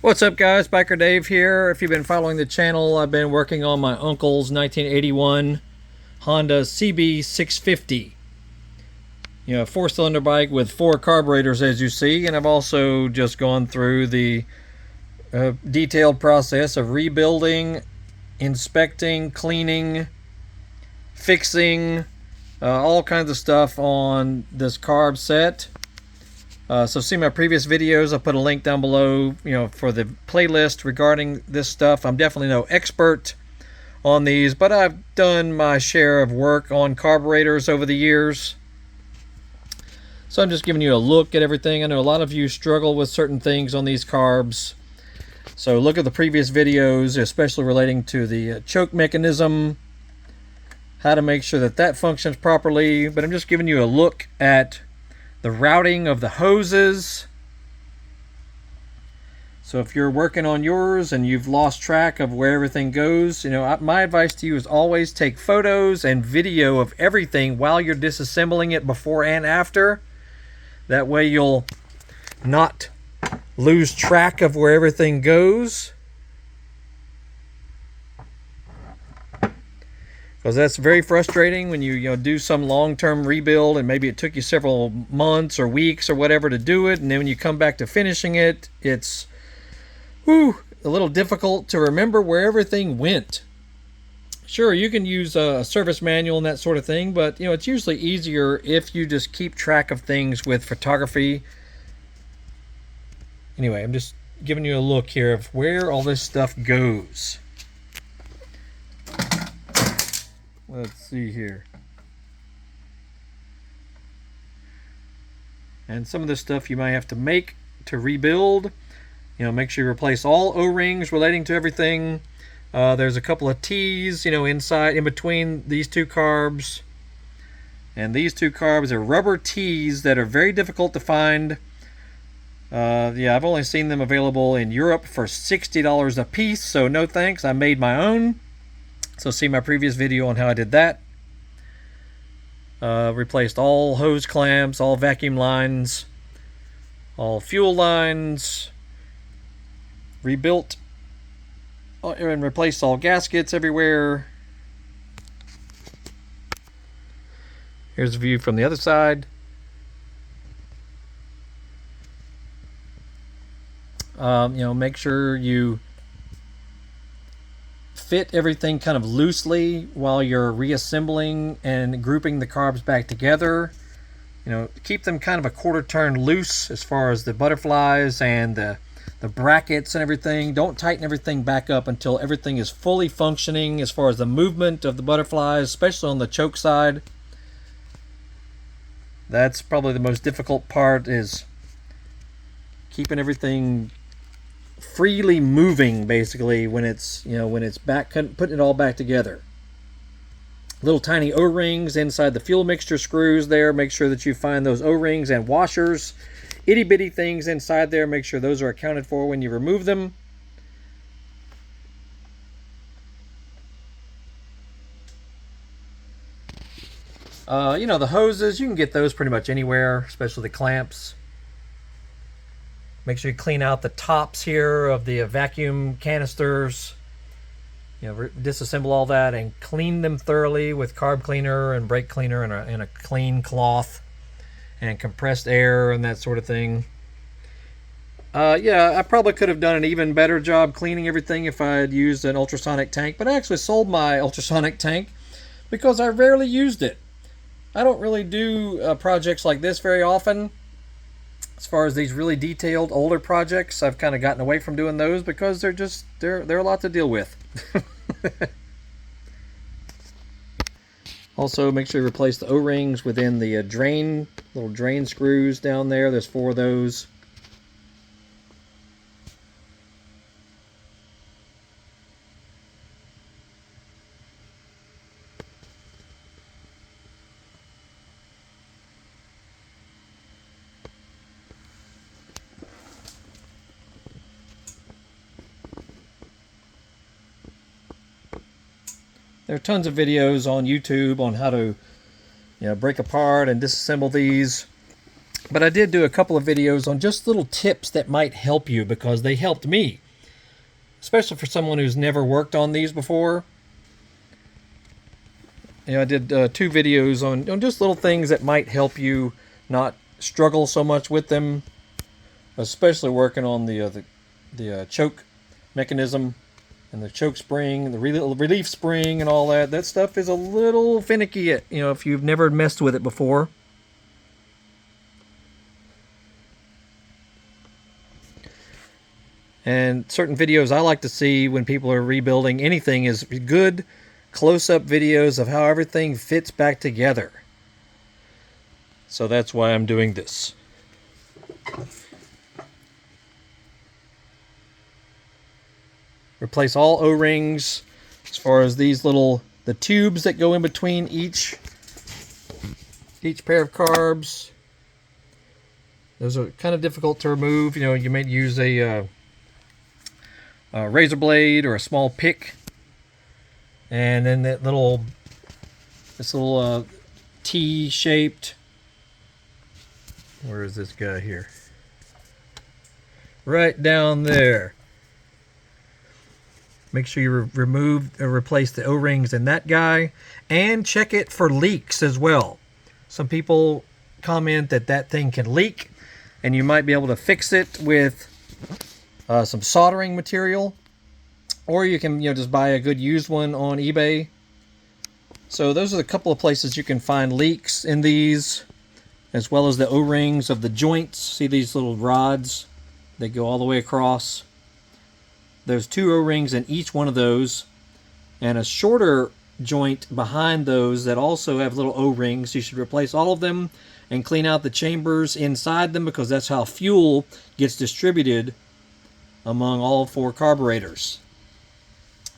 What's up, guys? Biker Dave here. If you've been following the channel, I've been working on my uncle's 1981 Honda CB 650. You know, a four-cylinder bike with four carburetors, as you see, and I've also just gone through the detailed process of rebuilding, inspecting, cleaning, fixing, all kinds of stuff on this carb set. So see my previous videos. I'll put a link down below, for the playlist regarding this stuff. I'm definitely no expert on these, but I've done my share of work on carburetors over the years. So I'm just giving you a look at everything. I know a lot of you struggle with certain things on these carbs. So look at the previous videos, especially relating to the choke mechanism, how to make sure that that functions properly. But I'm just giving you a look at the routing of the hoses. So if you're working on yours and you've lost track of where everything goes, my advice to you is always take photos and video of everything while you're disassembling it before and after. That way you'll not lose track of where everything goes. Because that's very frustrating when you do some long-term rebuild and maybe it took you several months or weeks or whatever to do it, and then when you come back to finishing it, it's a little difficult to remember where everything went. Sure, you can use a service manual and that sort of thing, but it's usually easier if you just keep track of things with photography. Anyway, I'm just giving you a look here of where all this stuff goes. Let's see here. And some of this stuff you might have to make to rebuild. Make sure you replace all O-rings relating to everything. There's a couple of T's, inside, in between these two carbs. And these two carbs are rubber T's that are very difficult to find. I've only seen them available in Europe for $60 a piece, so no thanks. I made my own. So see my previous video on how I did that. Replaced all hose clamps, all vacuum lines, all fuel lines. Rebuilt and replaced all gaskets everywhere. Here's a view from the other side. Make sure you fit everything kind of loosely while you're reassembling and grouping the carbs back together. Keep them kind of a quarter turn loose as far as the butterflies and the brackets and everything. Don't tighten everything back up until everything is fully functioning as far as the movement of the butterflies, especially on the choke side. That's probably the most difficult part, is keeping everything freely moving, basically, when it's back, putting it all back together. Little tiny O-rings inside the fuel mixture screws there. Make sure that you find those O-rings and washers, itty bitty things inside there. Make sure those are accounted for when you remove them. The hoses, you can get those pretty much anywhere, especially the clamps. Make sure you clean out the tops here of the vacuum canisters. Disassemble all that and clean them thoroughly with carb cleaner and brake cleaner and a clean cloth and compressed air and that sort of thing. I probably could have done an even better job cleaning everything if I had used an ultrasonic tank, but I actually sold my ultrasonic tank because I rarely used it. I don't really do projects like this very often. As far as these really detailed older projects, I've kind of gotten away from doing those because they're a lot to deal with. Also, make sure you replace the O-rings within the little drain screws down there. There's 4 of those. There are tons of videos on YouTube on how to break apart and disassemble these. But I did do a couple of videos on just little tips that might help you, because they helped me, especially for someone who's never worked on these before. You know, I did 2 videos on just little things that might help you not struggle so much with them, especially working on the choke mechanism and the choke spring, the relief spring, and all that. That stuff is a little finicky, you know, if you've never messed with it before. And certain videos I like to see when people are rebuilding anything is good close-up videos of how everything fits back together. So that's why I'm doing this. Replace all O-rings, as far as these the tubes that go in between each pair of carbs. Those are kind of difficult to remove. You know, you may use a razor blade or a small pick, and then this little T-shaped, where is this guy here? Right down there. Make sure you remove or replace the O-rings in that guy, and check it for leaks as well. Some people comment that thing can leak, and you might be able to fix it with some soldering material, or you can just buy a good used one on eBay. So those are a couple of places you can find leaks in these, as well as the O-rings of the joints. See these little rods? They go all the way across. There's 2 O-rings in each one of those, and a shorter joint behind those that also have little O-rings. You should replace all of them and clean out the chambers inside them, because that's how fuel gets distributed among all 4 carburetors.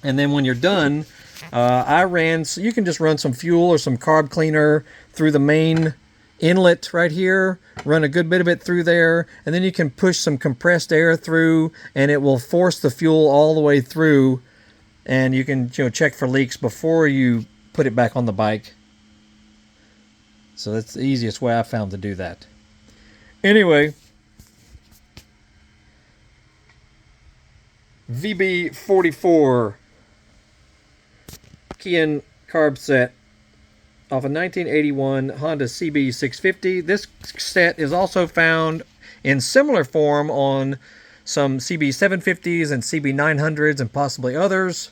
And then when you're done, so you can just run some fuel or some carb cleaner through the main inlet right here, run a good bit of it through there, and then you can push some compressed air through, and it will force the fuel all the way through, and you can check for leaks before you put it back on the bike. So that's the easiest way I found to do that. Anyway, VB44 Keihin carb set off a 1981 Honda CB 650. This set is also found in similar form on some CB 750s and CB 900s and possibly others.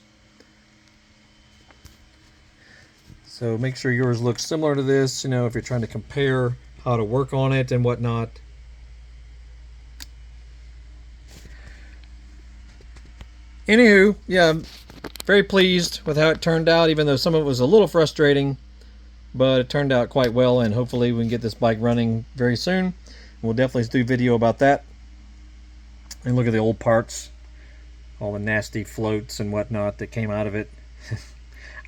So make sure yours looks similar to this, if you're trying to compare how to work on it and whatnot. Anywho, yeah, very pleased with how it turned out, even though some of it was a little frustrating, but it turned out quite well, and hopefully we can get this bike running very soon. We'll definitely do a video about that. And look at the old parts, all the nasty floats and whatnot that came out of it.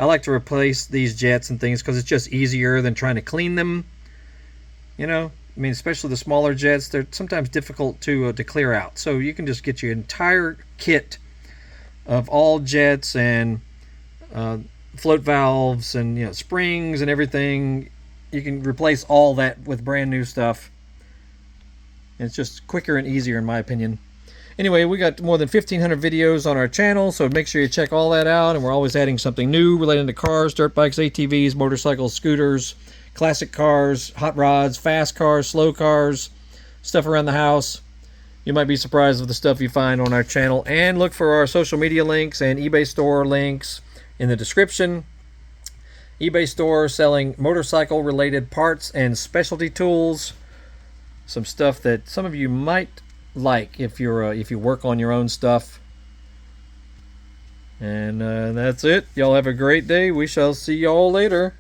I like to replace these jets and things because it's just easier than trying to clean them. Especially the smaller jets, they're sometimes difficult to clear out. So you can just get your entire kit of all jets and float valves and springs and everything. You can replace all that with brand new stuff. And it's just quicker and easier, in my opinion. Anyway, we got more than 1,500 videos on our channel, so make sure you check all that out. And we're always adding something new related to cars, dirt bikes, ATVs, motorcycles, scooters, classic cars, hot rods, fast cars, slow cars, stuff around the house. You might be surprised with the stuff you find on our channel. And look for our social media links and eBay store links in the description. eBay store selling motorcycle related parts and specialty tools. Some stuff that some of you might like if you work on your own stuff. And that's it. Y'all have a great day. We shall see y'all later.